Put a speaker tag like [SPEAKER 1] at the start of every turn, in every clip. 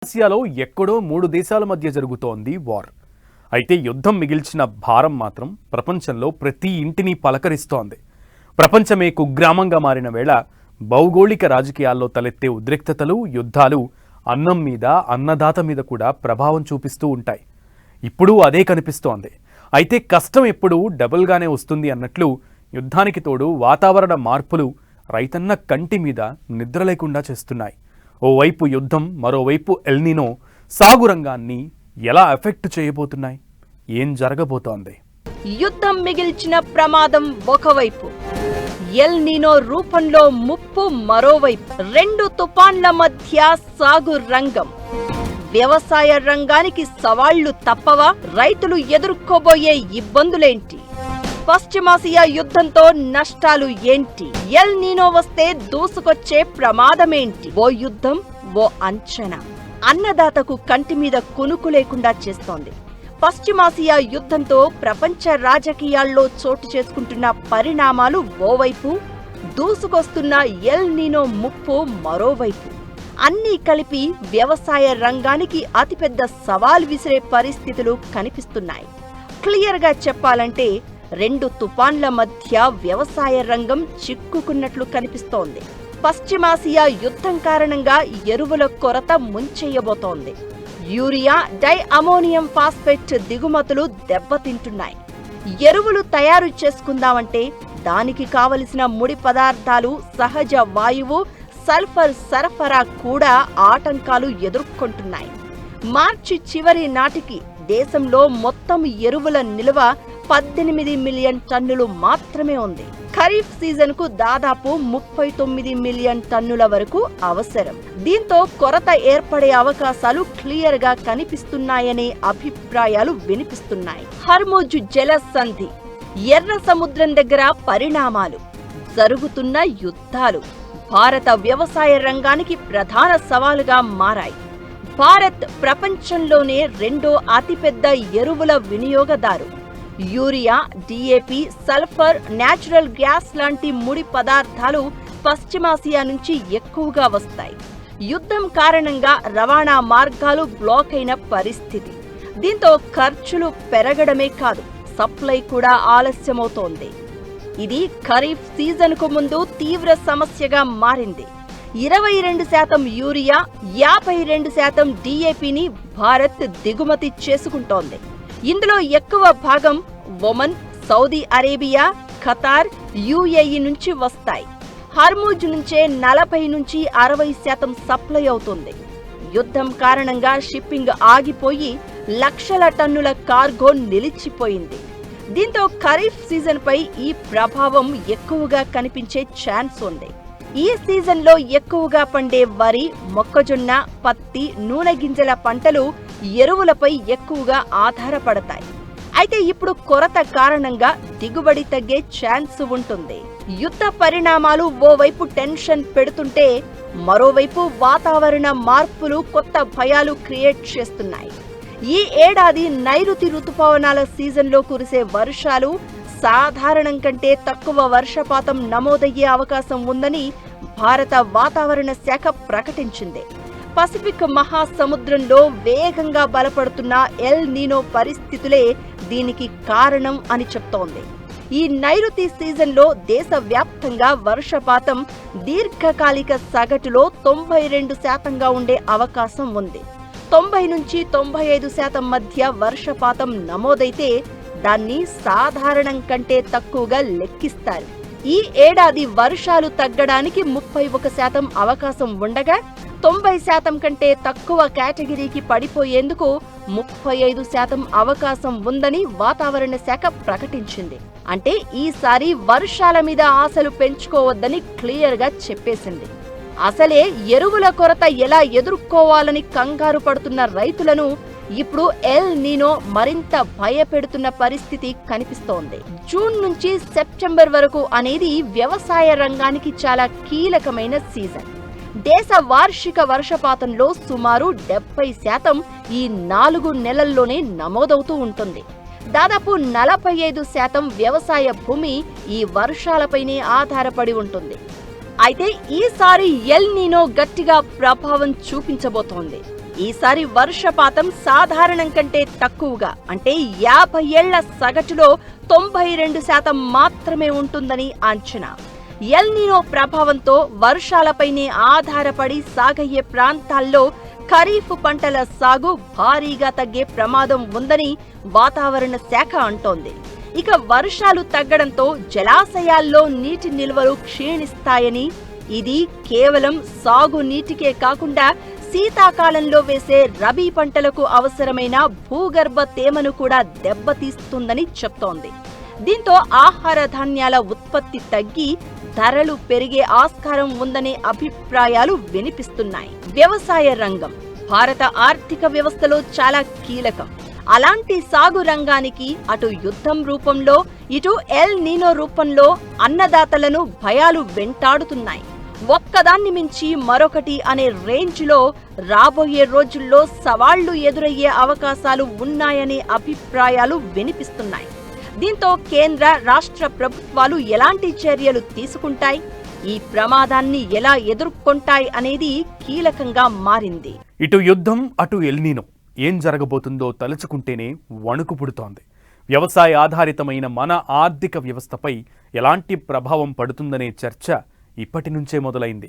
[SPEAKER 1] ఆసియాలో ఎక్కడో 3 దేశాల మధ్య జరుగుతోంది వార్. అయితే యుద్ధం మిగిల్చిన భారం మాత్రం ప్రపంచంలో ప్రతి ఇంటిని పలకరిస్తోంది. ప్రపంచమే కుగ్రామంగా మారిన వేళ భౌగోళిక రాజకీయాల్లో తలెత్తే ఉద్రిక్తతలు, యుద్ధాలు అన్నం మీద, అన్నదాత మీద కూడా ప్రభావం చూపిస్తూ ఉంటాయి. ఇప్పుడు అదే కనిపిస్తోంది. అయితే కష్టం ఎప్పుడూ డబుల్గానే వస్తుంది అన్నట్లు యుద్ధానికి తోడు వాతావరణ మార్పులు రైతన్న కంటి మీద నిద్ర లేకుండా చేస్తున్నాయి. ఓవైపు యుద్ధం, మరోవైపు ఎల్ నీనో సాగు రంగాన్ని ఎలా ఎఫెక్ట్ చేయబోతున్నాయి? ఏం జరగబోతోంది?
[SPEAKER 2] యుద్ధం మిగిల్చిన ప్రమాదం ఒకవైపు, ఎల్ నీనో రూపంలో ముప్పు మరోవైపు. రెండు తుఫాన్ల మధ్య సాగు రంగం, వ్యవసాయ రంగానికి సవాళ్లు తప్పవా? రైతులు ఎదుర్కోబోయే ఇబ్బందులేంటి? పశ్చిమాసియా యుద్ధంతో నష్టాలు ఏంటి? ఎల్ నీనో వస్తే దూసుకొచ్చే ప్రమాదమేంటి? ఓ యుద్ధం, ఓ అంచనా అన్నదాతకు కంటి మీద కునుకు లేకుండా చేస్తోంది. పశ్చిమాసియా యుద్ధంతో ప్రపంచ రాజకీయాల్లో చోటు చేసుకుంటున్న పరిణామాలు ఓవైపు, దూసుకొస్తున్న ఎల్ నీనో ముప్పు మరోవైపు. అన్నీ కలిపి వ్యవసాయ రంగానికి అతిపెద్ద సవాల్ విసిరే పరిస్థితులు కనిపిస్తున్నాయి. క్లియర్గా చెప్పాలంటే రెండు తుఫాన్ల మధ్య వ్యవసాయ రంగం చిక్కుకున్నట్లు కనిపిస్తోంది. పశ్చిమాసియా యుద్ధం కారణంగా ఎరువుల కొరత ముంచెయ్యబోతోంది. యూరియా, డై అమోనియం ఫాస్ఫేట్ దిగుమతులు దెబ్బతింటున్నాయి. ఎరువులు తయారు చేసుకుందామంటే దానికి కావలసిన ముడి పదార్థాలు, సహజ వాయువు, సల్ఫర్ సరఫరా కూడా ఆటంకాలు ఎదుర్కొంటున్నాయి. మార్చి చివరి నాటికి దేశంలో మొత్తం ఎరువుల నిల్వ 18 మిలియన్ టన్నులు మాత్రమే ఉంది. ఖరీఫ్ సీజన్ కు దాదాపు 39 మిలియన్ టన్నుల వరకు అవసరం. దీంతో కొరత ఏర్పడే అవకాశాలు క్లియర్ గా కనిపిస్తున్నాయనే అభిప్రాయాలు వినిపిస్తున్నాయి. హర్ముజ్ జలసంధి, ఎర్ర సముద్రం దగ్గర పరిణామాలు, జరుగుతున్న యుద్ధాలు భారత వ్యవసాయ రంగానికి ప్రధాన సవాలుగా మారాయి. భారత్ ప్రపంచంలోనే రెండో అతిపెద్ద ఎరువుల వినియోగదారు. Urea, DAP, sulphur, natural gas లాంటి ముడి పదార్థాలు పశ్చిమాసియా నుంచి ఎక్కువగా వస్తాయి. యుద్ధం కారణంగా రవాణా మార్గాలు బ్లాక్ అయిన పరిస్థితి. దీంతో ఖర్చులు పెరగడమే కాదు, సప్లై కూడా ఆలస్యమవుతోంది. ఇది ఖరీఫ్ సీజన్కు ముందు తీవ్ర సమస్యగా మారింది. 22% యూరియా, 52% డిఏపిని భారత్ దిగుమతి చేసుకుంటోంది. ఇందులో ఎక్కువ భాగం Oman, Saudi Arabia, Qatar, UAE నుంచి వస్తాయి. హర్ముజ్ నుంచే 40 నుంచి 60% సప్లై అవుతుంది. యుద్ధం కారణంగా షిప్పింగ్ ఆగిపోయి లక్షల టన్నుల కార్గో నిలిచిపోయింది. దీంతో ఖరీఫ్ సీజన్పై ఈ ప్రభావం ఎక్కువగా కనిపించే ఛాన్స్ ఉంది. ఈ సీజన్లో ఎక్కువగా పండే వరి, మొక్కజొన్న, పత్తి, నూనె గింజల పంటలు ఎరువులపై ఎక్కువగా ఆధారపడతాయి. అయితే ఇప్పుడు కొరత కారణంగా దిగుబడి తగ్గే ఛాన్స్ ఉంటుంది. యుద్ధ పరిణామాలు ఓవైపు టెన్షన్ పెడుతుంటే, మరోవైపు వాతావరణ మార్పులు కొత్త భయాలు క్రియేట్ చేస్తున్నాయి. ఈ ఏడాది నైరుతి రుతుపవనాల సీజన్లో కురిసే వర్షాలు సాధారణం కంటే తక్కువ వర్షపాతం నమోదయ్యే అవకాశం ఉందని భారత వాతావరణ శాఖ ప్రకటించింది. పసిఫిక్ మహాసముద్రంలో వేగంగా బలపడుతున్న ఎల్ నీనో పరిస్థితులే దీనికి కారణం అని చెప్తోంది. ఈ నైరుతి సీజన్లో దేశవ్యాప్తంగా వర్షపాతం దీర్ఘకాలిక సగటులో 92% ఉండే అవకాశం ఉంది. 90 నుంచి 95% మధ్య వర్షపాతం నమోదైతే దాన్ని సాధారణం కంటే తక్కువగా లెక్కిస్తారు. ఈ ఏడాది వర్షాలు తగ్గడానికి 31% అవకాశం ఉండగా 90% కంటే తక్కువ కేటగిరీకి పడిపోయేందుకు 35% అవకాశం ఉందని వాతావరణ శాఖ ప్రకటించింది. అంటే ఈసారి వర్షాల మీద ఆశలు పెంచుకోవద్దని క్లియర్గా చెప్పేసింది. అసలే ఎరువుల కొరత ఎలా ఎదుర్కోవాలని కంగారు పడుతున్న రైతులను ఇప్పుడు ఎల్ నీనో మరింత భయపెడుతున్న పరిస్థితి కనిపిస్తోంది. జూన్ నుంచి సెప్టెంబర్ వరకు అనేది వ్యవసాయ రంగానికి చాలా కీలకమైన సీజన్. దేశ వార్షిక వర్షపాతంలో సుమారు 70% ఈ 4 నెలల్లోనే నమోదవుతూ ఉంటుంది. దాదాపు 45% వ్యవసాయ భూమి ఈ వర్షాలపైనే ఆధారపడి ఉంటుంది. అయితే ఈసారి ఎల్ నీనో గట్టిగా ప్రభావం చూపించబోతోంది. ఈసారి వర్షపాతం సాధారణం కంటే తక్కువగా అంటే 50 ఏళ్ల సగటులో 92% మాత్రమే ఉంటుందని అంచనా. ఎల్ నీనో ప్రభావంతో వర్షాలపైనే ఆధారపడి సాగయ్యే ప్రాంతాల్లో ఖరీఫ్ పంటల సాగు భారీగా తగ్గే ప్రమాదం ఉందని వాతావరణ శాఖ అంటోంది. ఇక వర్షాలు తగ్గడంతో జలాశయాల్లో నీటి నిల్వలు క్షీణిస్తాయని, ఇది కేవలం సాగు నీటికే కాకుండా శీతాకాలంలో వేసే రబీ పంటలకు అవసరమైన భూగర్భ తేమను కూడా దెబ్బతీస్తుందని చెప్తోంది. దీంతో ఆహార ధాన్యాల ఉత్పత్తి తగ్గి ధరలు పెరిగే ఆస్కారం ఉందనే అభిప్రాయాలు వినిపిస్తున్నాయి. వ్యవసాయ రంగం భారత ఆర్థిక వ్యవస్థలో చాలా కీలకం. అలాంటి సాగు రంగానికి అటు యుద్ధం రూపంలో, ఇటు ఎల్ నీనో రూపంలో అన్నదాతలను భయాలు వెంటాడుతున్నాయి. ఒక్కదాన్ని మించి మరొకటి అనే రేంజ్లో రాబోయే రోజుల్లో సవాళ్లు ఎదురయ్యే అవకాశాలు ఉన్నాయనే అభిప్రాయాలు వినిపిస్తున్నాయి. దీంతో కేంద్ర, రాష్ట్ర ప్రభుత్వాలు ఎలాంటి చర్యలు తీసుకుంటాయి, ఈ ప్రమాదాన్ని ఎలా ఎదుర్కొంటాయి అనేది కీలకంగా మారింది.
[SPEAKER 1] ఇటు యుద్ధం, అటు ఎల్ నీనో ఏం జరగబోతుందో తలుచుకుంటేనే వణుకు పుడుతోంది. వ్యవసాయ ఆధారితమైన మన ఆర్థిక వ్యవస్థపై ఎలాంటి ప్రభావం పడుతుందనే చర్చ ఇప్పటి నుంచే మొదలైంది.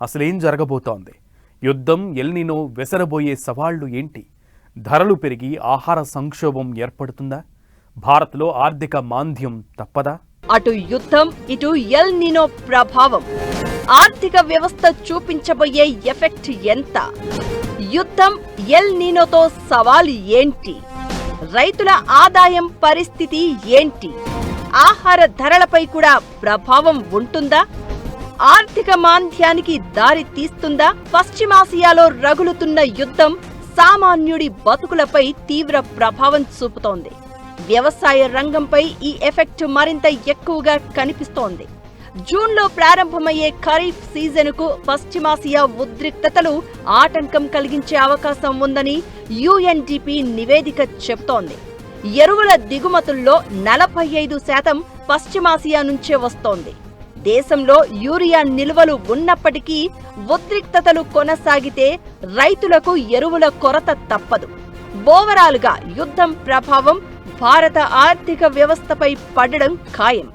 [SPEAKER 1] అసలేం జరగబోతోంది? యుద్ధం, ఎల్ నీనో వెసరబోయే సవాళ్లు ఏంటి? ధరలు పెరిగి ఆహార సంక్షోభం ఏర్పడుతుందా? భారత్లో ఆర్థిక మాంద్యం తప్పదా?
[SPEAKER 2] అటు యుద్ధం, ఇటు ఎల్ నీనో ప్రభావం ఆర్థిక వ్యవస్థ చూపించబోయే ఎఫెక్ట్ ఎంత? యుద్ధం, ఎల్ నీనోతో సవాలు ఏంటి? రైతుల ఆదాయం పరిస్థితి ఏంటి? ఆహార ధరలపై కూడా ప్రభావం ఉంటుందా? ఆర్థిక మాంద్యానికి దారి తీస్తుందా? పశ్చిమాసియాలో రగులుతున్న యుద్ధం సామాన్యుడి బతుకులపై తీవ్ర ప్రభావం చూపుతోంది. వ్యవసాయ రంగంపై ఈ ఎఫెక్ట్ మరింత ఎక్కువగా కనిపిస్తోంది. జూన్లో ప్రారంభమయ్యే ఖరీఫ్ సీజన్కు పశ్చిమాసియా ఉద్రిక్తతలు ఆటంకం కలిగించే అవకాశం ఉందని యుఎన్డిపి నివేదిక చెబుతోంది. ఎరువుల దిగుమతుల్లో 45% పశ్చిమాసియా నుంచే వస్తోంది. దేశంలో యూరియా నిల్వలు ఉన్నప్పటికీ ఉద్రిక్తతలు కొనసాగితే రైతులకు ఎరువుల కొరత తప్పదు. ఓవరాల్గా యుద్ధం ప్రభావం భారత ఆర్థిక వ్యవస్థపై పడడం ఖాయం.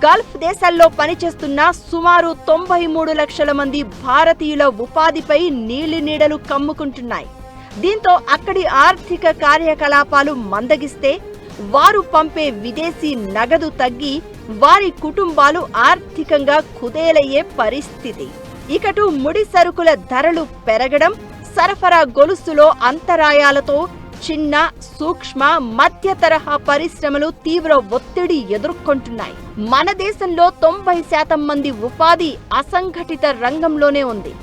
[SPEAKER 2] గల్ఫ్ దేశాల్లో పనిచేస్తున్న సుమారు 93 లక్షల మంది భారతీయుల ఉపాధిపై నీళ్లు కమ్ముకుంటున్నాయి. దీంతో అక్కడి ఆర్థిక కార్యకలాపాలు మందగిస్తే వారు పంపే విదేశీ నగదు తగ్గి వారి కుటుంబాలు ఆర్థికంగా కుదేలయ్యే పరిస్థితి. ఇకటు ముడి సరుకుల ధరలు పెరగడం, సరఫరా గొలుసులో అంతరాయాలతో చిన్న, సూక్ష్మ, మధ్య తరహా పరిశ్రమలు తీవ్ర ఒత్తిడి ఎదుర్కొంటున్నాయి. మన దేశంలో 90% మంది ఉపాధి అసంఘటిత రంగంలోనే ఉంది.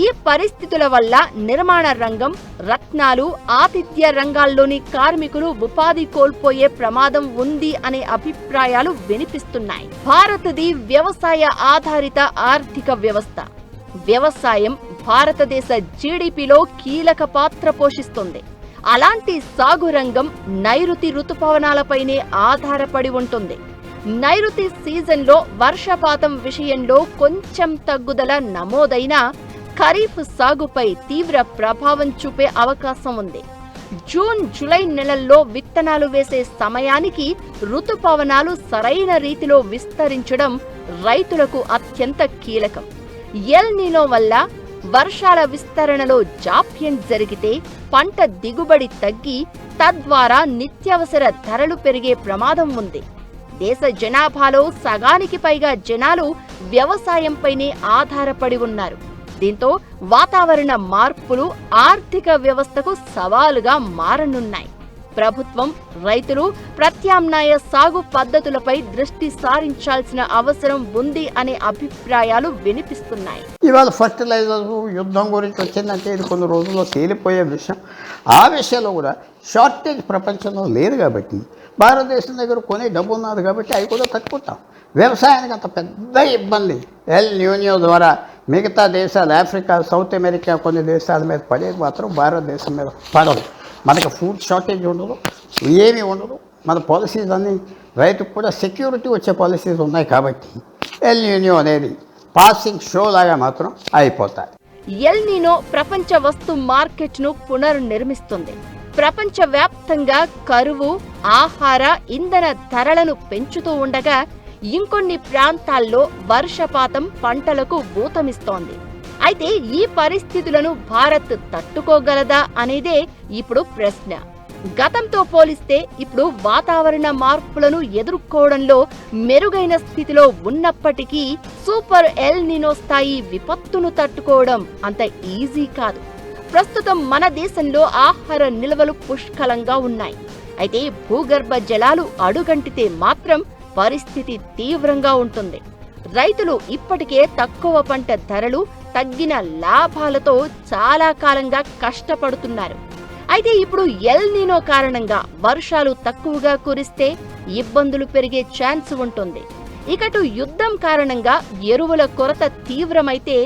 [SPEAKER 2] ఈ పరిస్థితుల వల్ల నిర్మాణ రంగం, రత్నాలు, ఆతిథ్య రంగాల్లోని కార్మికులు ఉపాధి కోల్పోయే ప్రమాదం ఉంది అనే అభిప్రాయాలు వినిపిస్తున్నాయి. భారతది వ్యవసాయ ఆధారిత ఆర్థిక వ్యవస్థ. వ్యవసాయం భారతదేశ జీడీపీలో కీలక పాత్ర పోషిస్తుంది. అలాంటి సాగు రంగం నైరుతి రుతుపవనాలపైనే ఆధారపడి ఉంటుంది. నైరుతి సీజన్లో వర్షపాతం విషయంలో కొంచెం తగ్గుదల నమోదైనా ఖరీఫ్ సాగుపై తీవ్ర ప్రభావం చూపే అవకాశం ఉంది. జూన్, జూలై నెలల్లో విత్తనాలు వేసే సమయానికి రుతుపవనాలు సరైన రీతిలో విస్తరించడం రైతులకు అత్యంత కీలకం. ఎల్ నీనో వల్ల వర్షాల విస్తరణలో జాప్యం జరిగితే పంట దిగుబడి తగ్గి తద్వారా నిత్యావసర ధరలు పెరిగే ప్రమాదం ఉంది. దేశ జనాభాలో సగానికి పైగా జనాలు వ్యవసాయంపైనే ఆధారపడి ఉన్నారు. దీంతో వాతావరణ మార్పులు ఆర్థిక వ్యవస్థకు సవాలుగా మారనున్నాయి. ప్రభుత్వం, రైతులు ప్రత్యామ్నాయ సాగు పద్ధతులపై దృష్టి సారించాల్సిన అవసరం ఉంది అనే అభిప్రాయాలు వినిపిస్తున్నాయి.
[SPEAKER 3] ఇవాళ ఫర్టిలైజర్ యుద్ధం గురించి వచ్చిందంటే ఇది కొన్ని రోజుల్లో తేలిపోయే విషయం. ఆ విషయంలో కూడా షార్టేజ్ ప్రపంచంలో లేదు కాబట్టి, భారతదేశం దగ్గర కొనే డబ్బు ఉన్నది కాబట్టి అవి కూడా తట్టుకుంటాం. వ్యవసాయానికి అంత పెద్ద ఇబ్బంది ఎల్ నీనో ద్వారా మిగతా దేశాలు, ఆఫ్రికా, సౌత్ అమెరికా కొన్ని దేశాల మీద పడేది మాత్రం భారతదేశం మీద పడదు. మనకు ఫుడ్ షార్టేజ్ ఉండదు, ఏమీ ఉండదు. మన పాలసీస్ అన్నీ రైతుకు కూడా సెక్యూరిటీ వచ్చే పాలసీస్ ఉన్నాయి కాబట్టి ఎల్ నీనో అనేది పాసింగ్ షో లాగా మాత్రం అయిపోతాయి.
[SPEAKER 2] ఎల్ నీనో ప్రపంచ వస్తు మార్కెట్ను పునర్నిర్మిస్తుంది. ప్రపంచవ్యాప్తంగా కరువు, ఆహార, ఇంధన ధరలను పెంచుతూ ఉండగా ఇంకొన్ని ప్రాంతాల్లో వర్షపాతం పంటలకు ఊతమిస్తోంది. అయితే ఈ పరిస్థితులను భారత్ తట్టుకోగలదా అనేదే ఇప్పుడు ప్రశ్న. గతంతో పోలిస్తే ఇప్పుడు వాతావరణ మార్పులను ఎదుర్కోవడంలో మెరుగైన స్థితిలో ఉన్నప్పటికీ సూపర్ ఎల్ నినో స్థాయి విపత్తును తట్టుకోవడం అంత ఈజీ కాదు. ప్రస్తుతం మన దేశంలో ఆహార నిల్వలు పుష్కలంగా ఉన్నాయి. అయితే భూగర్భ జలాలు అడుగంటితే మాత్రం పరిస్థితి తీవ్రంగా ఉంటుంది. రైతులు ఇప్పటికే తక్కువ పంట ధరలు, తగ్గిన లాభాలతో చాలా కాలంగా కష్టపడుతున్నారు. అయితే ఇప్పుడు ఎల్ నీనో కారణంగా వర్షాలు తక్కువగా కురిస్తే ఇబ్బందులు పెరిగే ఛాన్స్ ఉంటుంది. ఇకటు యుద్ధం కారణంగా ఎరువుల కొరత తీవ్రమైతే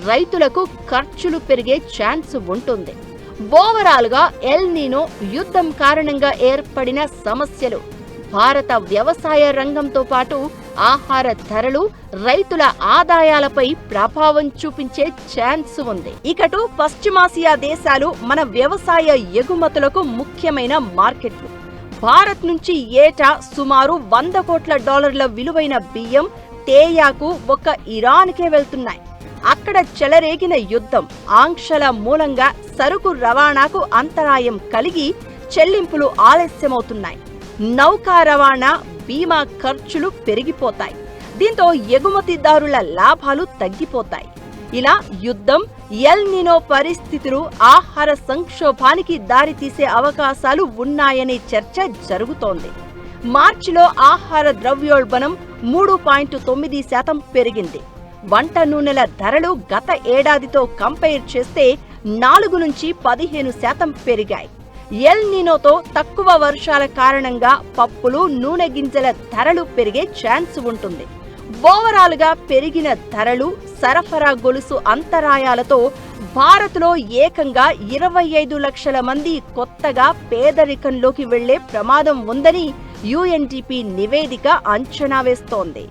[SPEAKER 2] రైతులకు ఖర్చులు పెరిగే ఛాన్స్ ఉంటుంది. ఓవరాల్గా ఎల్ నీనో యుద్ధం కారణంగా ఏర్పడిన సమస్యలు భారత వ్యవసాయ రంగంతో పాటు ఆహార ధరలు, రైతుల ఆదాయాలపై ప్రభావం చూపించే ఛాన్స్ ఉంది. ఇకటు పశ్చిమాసియా దేశాలు మన వ్యవసాయ ఎగుమతులకు ముఖ్యమైన మార్కెట్లు. భారత్ నుంచి ఏటా సుమారు $100 కోట్ల విలువైన బియ్యం, తేయాకు ఒక్క ఇరాన్కే వెళ్తున్నాయి. అక్కడ చెలరేగిన యుద్ధం, ఆంక్షల మూలంగా సరుకు రవాణాకు అంతరాయం కలిగి చెల్లింపులు ఆలస్యమవుతున్నాయి. నౌకా రవాణా, బీమా ఖర్చులు పెరిగిపోతాయి. దీంతో ఎగుమతిదారుల లాభాలు తగ్గిపోతాయి. ఇలా యుద్ధం, ఎల్ నీనో పరిస్థితులు ఆహార సంక్షోభానికి దారితీసే అవకాశాలు ఉన్నాయనే చర్చ జరుగుతోంది. మార్చిలో ఆహార ద్రవ్యోల్బణం 3.9% పెరిగింది. వంట నూనెల ధరలు గత ఏడాదితో కంపేర్ చేస్తే 4 నుంచి 15% పెరిగాయి. ఎల్ నీనోతో తక్కువ వర్షాల కారణంగా పప్పులు, నూనె గింజల ధరలు పెరిగే ఛాన్స్ ఉంటుంది. ఓవరాల్గా పెరిగిన ధరలు, సరఫరా గొలుసు అంతరాయాలతో భారత్లో ఏకంగా 25 లక్షల మంది కొత్తగా పేదరికంలోకి వెళ్లే ప్రమాదం ఉందని UNDP నివేదిక అంచనా వేస్తోంది.